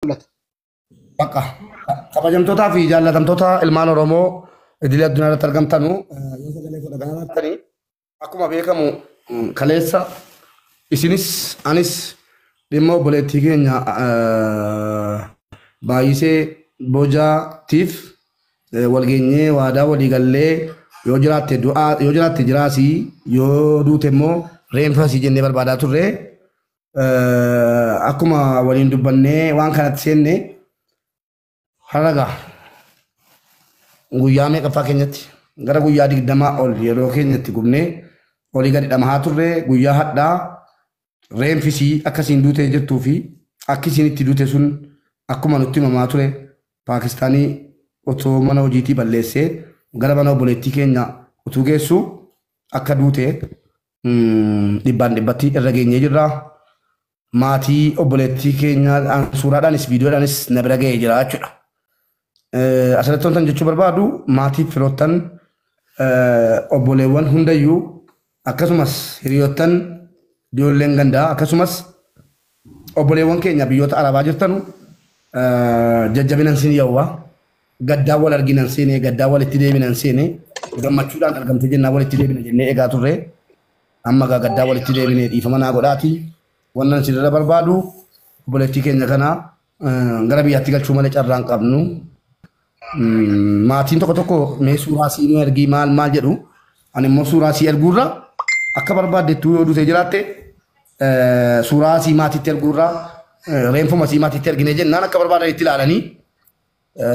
filata. Bakka kabajamtootaa fi jaallatamtoota ilmaan Oromoo idilee addunyaa irratti argamtanu yoo sagalee godha kana lattanii akkuma beekamu kaleessa isinis anis dhimma obboleettii keenya baay'isee bojaatiif walgeenyee waadaa walii gallee yoo jiraatte jiraasii yoo duute immoo reenfa sii jennee barbaadaa turre akkuma waliin dubbannee waan kanatti seenne haraga guyyaa meeqaffaa keenyatti gara guyyaa 20 ol yeroo keenyatti gubnee olii gadi dhamahaa turre guyyaa hadhaa reenfisii akkasiin duutee jirtuu fi akkisiin itti duute sun akkuma nutti himamaa ture Paakistaanii otoo mana hojiitii balleessee gara mana obboleettii keenya utuu geessu akka duute dhibbaan dhibbatti irra geenyee jirra. Maatii obboleettii keenya suuraadhaanis viidiyoodhaanis na bira ga'ee jira jechuudha. Asirratti wantan jechuu barbaadu maatii firoottan obboleewwan hundayyuu akkasumas hiriyoottan ijoolleen gandaa akkasumas obboleewwan keenya biyyoota arabaa jirtanu jajjabinan siin yawwa gaddaa wal arginan seene gaddaa walitti deebinan seene gammachuudhaan argamte jennaa walitti deebina jennee eegaa turre amma gaddaa walitti deebinee dhiifama naa godhaati wannan sirra barbaadu obboleettii keenya kana gara biyyaatti galchuu malee carraan qabnu maatiin tokko tokko mee suuraa sii nu ergii maal jedhu ani immoo suuraa sii erguurra akka barbaadettu yoo duute jiraatte suuraa sii maatiitti erguurra reenfuma sii maatiitti ergine jennaan akka barbaadanitti ilaalanii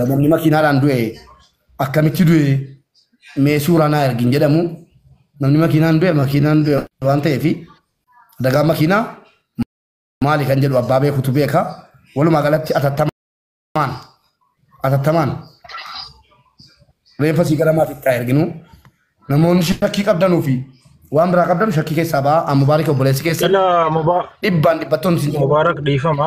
namni makiinaadhaan du'e akkamitti du'e mee suuraa naa ergin jedhamu namni makiinaan du'e waan ta'eef dagaa makiinaa maali kan jedhu abbaa beekutu beeka walumaa galatti atattamaan reenfa sii gara maatiitti erginu namoonni shakkii qabdanuu fi waan biraa qabdan shakkii keessaa ba'a mubaarak obboleessi keessa dhibbaan dhibbattoon siin mubaarak dhiifama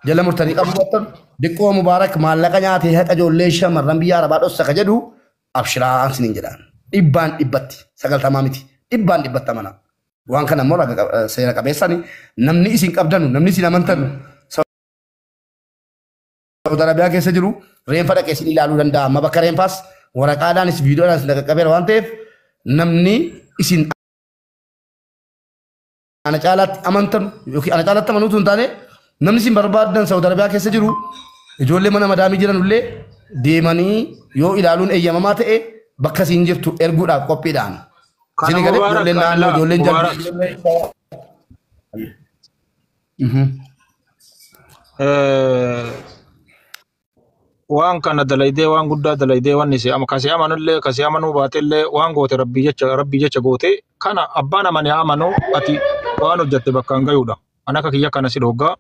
jala murtanii qabattan diqqoo mubaarak maallaqa nyaatee haqa ijoollee shamarran biyya arabaa dhossa ka jedhu abshiraan siniin jedhaan dhibbaan dhibbatti 90 miti dhibbaan dhibbatta mana waan kana immoo seera qabeessani namni isin qabdanu namni isin amantanu Saudi Arabiyaa keessa jiru reenfa dhaqee isin ilaaluu danda'a amma bakka reenfaas waraqaadhaanis viidiyoodhaanis qaqqabeera waan ta'eef namni isin ana caalaatti amantanu yookiin ana caalaatti amanuutu hin taane namni isin barbaadan Saudi Arabiyaa keessa jiru ijoollee mana madaamii jiranullee deemanii yoo ilaaluun eeyyamamaa ta'e bakka isin jirtu erguudhaaf qophiidhaan. Isin galee ijoolleen naannoo ijoolleen jalbii. waan kana dalaydee waan guddaa dalaydee waan nisi ama kasi amanullee kasi amanuu baatellee waan goote rabbii jecha goote kana abbaan amane amanu ati waan hojjette bakka hin gayuudha anaka kiyya kana si dhoggaa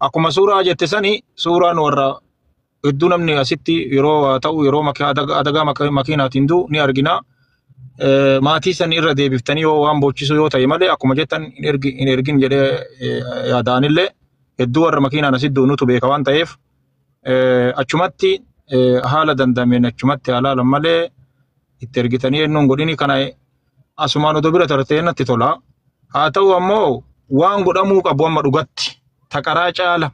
akkuma suuraa jette sani suuraan warra hedduu namni asitti yeroo ta'u yeroo adagaa makiinaatiin du ni argina maatii san irra deebiftanii yoo waan boochisu yoo ta'e malee akkuma jettan hin ergin jedhee yaadaanillee hedduu warra makiinaan asitti nutu beeka waan ta'eef achumatti haala dandameen achumatti halaalan malee itti ergitanii ennuun godhini kana asumaan odoo bira tartee natti tola haa ta'u ammoo waan godhamuu qabu amma dhugatti taqaraa caala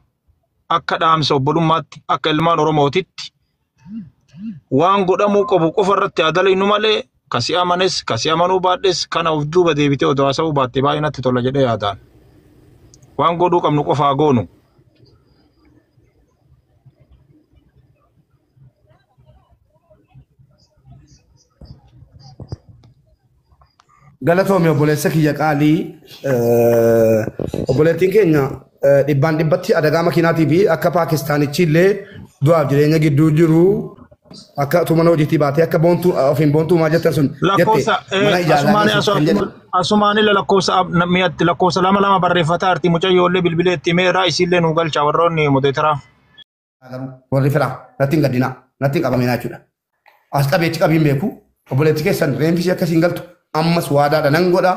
akka dhaamsa obbolummaatti akka ilmaan oromootitti waan godhamuu qabu qofa irratti adalaynu malee kasi amanes kasi amanuu baadhes kana of duuba deebitee odoo haasa'uu baatte baay'ee natti tola jedhee yaadaan waan godhuu qabnu qofaa goonu. Galatoomii obboleessa kiyya qaalii obboleettiin keenya dhibbaan dhibbatti adagaa makiinaatii fi akka Paakistaanichi illee du'aaf jireenya gidduu jiru akka tumana hojiitii baatee akka boontuu ofiin boontuu maal jettan sun jette mana ijaaraa asumaani lakkoofsa lama barreeffataa arti mucayyoollee bilbileetti meeraa isiillee nu galcha warroonni modeetara warri firaa natti hin gaddinaa natti hin qabaminaa jechuudha as qabeechi qabiin beeku obboleettii keessan reenfisii akkasiin galtu ammas waadaadha nan godha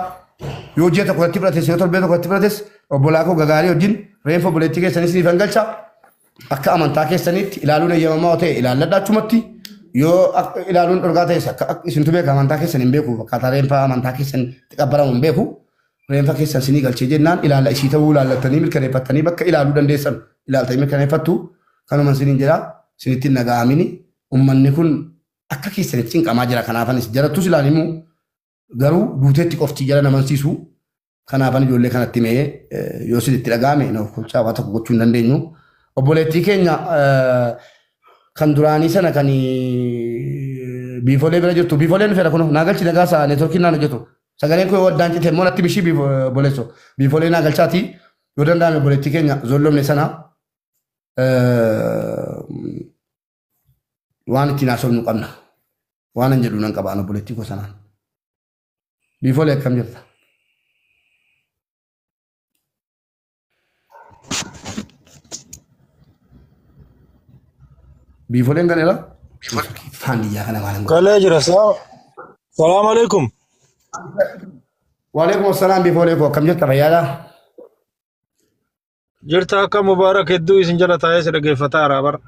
yoo ji'a tokko itti fudhates yoo torbee tokko itti fudhates obbolaa koo gagaarii wajjin reenfa obboleettii keessanis ni fangalcha akka amantaa keessanitti ilaaluun eeyyamamaa ta'e ilaalladha achumatti yoo ilaaluun dhorgaa ta'es akka isintu beeka amantaa keessan hin beeku akkaataa reenfa amantaa keessan itti qabbaramu hin beeku reenfa keessan sinii galchee jennaan ilaalla ishii ta'uu ilaallattanii mirkaneeffattanii bakka ilaaluu dandeessan ilaaltanii mirkaneeffattu kanuma siniin jedha sinitti naga'amini ummanni kun akka keessanitti cinqamaa jira kanaafanis jarattus ilaalimu garuu duuteetti qofti jala namansiisu kanaafan ijoollee kanatti mee yoo sinitti dhaga'ame kolchaa waa tokko gochuu hin dandeenyu obboleettii keenya kan duraanii sana kan biifolee bira jirtu biifoleen fedha kun naagalchi nagaasaa neetworkiin naan hojjetu sagaleen koo waddaan cite immoo natti bishii bolesso biifolee naagalchaati yoo danda'ame obboleettii keenya zollomne sana waan ittiin haasofnu qabna waan hin jedhu nan qabaan obboleettii koo sanaan biifolee akkam jirta. Biifoleen ganeera? Faandiyyaa kana maal hin godhu? Galee jira salaam alaikum. Waalaikum assalaam biifolee koo akkam jirta fayyaadha? Jirta akka mubaarak hedduu isin jala taa'ee si dhaggeeffataa bara.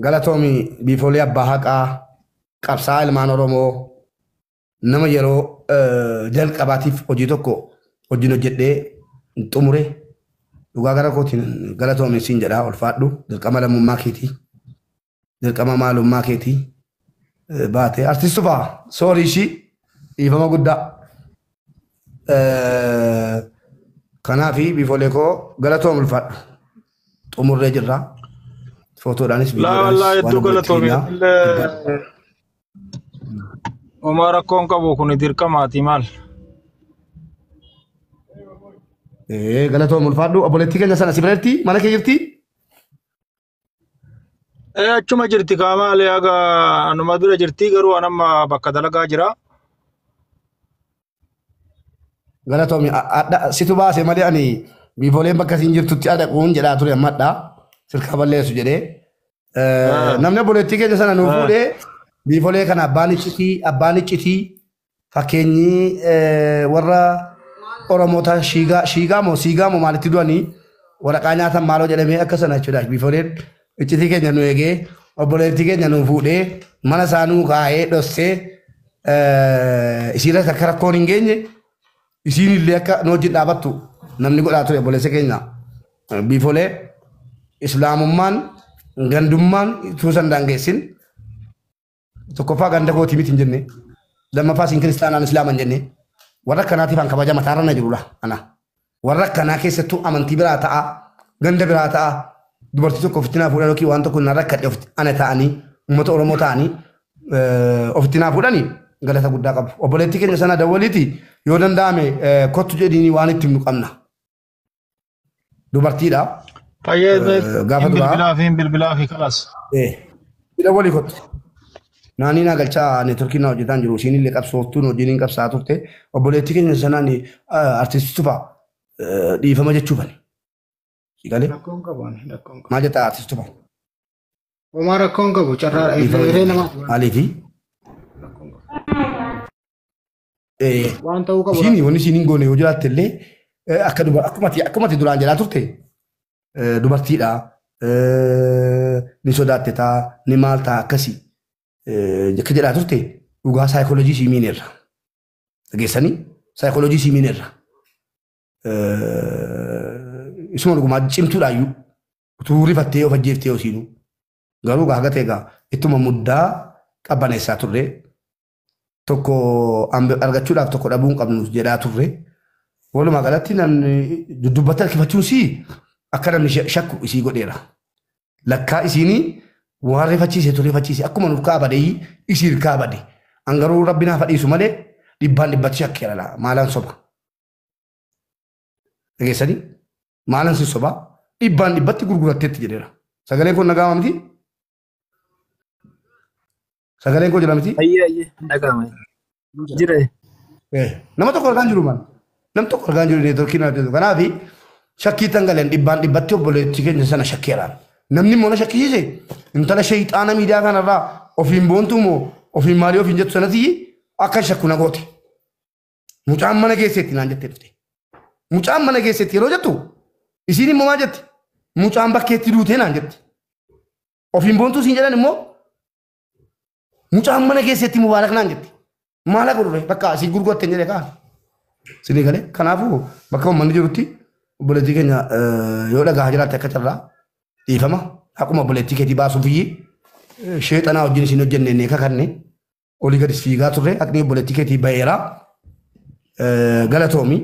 Galatoomi biifolee abbaa haqaa qabsaa ilmaan Oromoo nama yeroo jalqabaatiif hojii tokko hojiin hojjedhee xumure dhugaa gara kootiin galatoomi siin jedhaa ulfaadhu dirqama lammummaa keetii dirqama maalummaa keetii baate artistu fa'aa soorii ishii dhiifama guddaa kanaafi biifolee koo galatoom ulfaadhu xumurree jirra footoodhaanis laa hedduu galatoomi Omar rakkoon qabu kun dirqamaati maal galatoom ulfaadhu obboleettii keenya sana si biratti mana kee jirti? Achuma jirti kaamaalee aga anuma bira jirti garuu anamma bakka dalagaa jira. Galatoomi situ baase malee ani biifoleen bakka siin jirtutti adaquun jedhaa ture ammadha sirka balleessu jedhee namni obboleettii keenya sana nuuf fuudhee biifolee kana abbaan iccitii fakkeenyi warra Oromoota shiigaa moo maalitti du'anii waraqaa nyaatan maaloo jedhamee akka sana jechuudha. Biifoleen iccitii keenya nu eegee obboleettii keenya nu fuudhee mana isaanuu kaa'ee dhossee isiirratti akka rakkoon hin geenye isiin illee akka nu wajjin dhaabattu namni godhaa ture obboleessa keenya. Biifolee islaamummaan gandummaan tuusan daangeessin tokkoffaa ganda kootii miti hin jenne lammaffaa siin kiristaanaan islaaman jenne. Warra kanaatiif an kabaja mataarra na jirudha ana. Warra kanaa keessattuu amantii biraa ta'a, ganda biraa ta'a, dubartii tokko ofitti naa fuudhan yookiin waan tokko na rakkadhe ana ta'anii, uummata Oromoo ta'anii ofitti naa fuudhanii galata guddaa qabu. Obboleettii keenya sana dawwaliiti yoo danda'ame kottu jedhini waan itti nu qabna. Dubartiidha. Gaafa duraa. Bilbilaa fi kalas. Dawwalii kottu. Naanii naa galchaa neetworkii naa hojjetaan jiru isiin illee qabsooftuun hojiin qabsaa turte obboleettii keenya sanaan artistitu fa'a dhiifama jechuufani. Galee? Rakkoon qabu. Maal jettaa artistitu fa'a? Homaa rakkoon qabu carraa irree namaa. Maaliifi? Waan ta'uu qabu. Isiin wanni isiin hin goone yoo jiraatte illee akkumatti duraan jedhaa turte dubartiidha ni sodaatte ta'a ni maal ta'a akkasii. Jekka jedhaa turte dhugaa saayikoolojii siimiin irra dhageessanii saayikoolojii siimiin irra isuma dhugumaa cimtuudhaayyuu utuu rifattee of ajjeeftee osiinuu garuu gaafa ta'eegaa ittuma muddaa qabbaneessaa turre tokko argachuudhaaf tokko dhabuun qabnu jedhaa turre walumaa galatti namni dubbata harkifachuun sii akka namni shakku isii godheera lakkaa isiinii waan rifachiise ture rifachiise akkuma nuuf kaabadee isiir kaabade angaruu rabbi naa fadhiisu malee dhibbaan dhibbatti shakkeera laa maalaan soba dhageessanii maalaan si soba dhibbaan dhibbatti gurguratteetti jedheera sagaleen kun nagaama miti sagaleen koo jira miti Ayyee nagaama jira nama tokko argaan jiru man nam tokko argaan jiru neetworkii naa hojjetu kanaafi shakkii tangaleen dhibbaan dhibbatti obboleettii keenya sana shakkeeraan namni immoo na shakkisiise intala shayxaana miidiyaa kanarraa ofiin boontuu moo ofiin maalii ofiin jettu sanatti akka shakku na goote. Mucaan mana keessetti naan jettee dhufte. Mucaan mana keessetti yeroo jettu isiin immoo maal jetti? Mucaan bakkeetti duutee naan jetti. Ofiin boontuu siin jedhan immoo mucaan mana keessetti mubaarak naan jetti. Maala godhure bakka asii gurgurteen jedhee kaan. Sini galee kanaafuu bakka uummanni jirutti obboleettii keenya yoo dhagaa jiraate akka carraa dhiifama akkuma obboleettii keetii baasuuf iyyee sheexanaa wajjin isin hojjenne ne kakanne olii gadi fiigaa turre akni obboleettii keetii bayeeraa galatoomi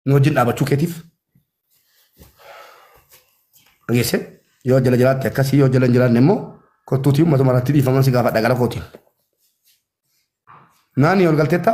nu wajjin dhaabachuu keetiif dhageesse yoo jala jiraatte akkasii yoo jala hin jiraanne immoo kottuutii uummata maratti dhiifaman si gaafadha gara kootiin. Naani ol galteetta?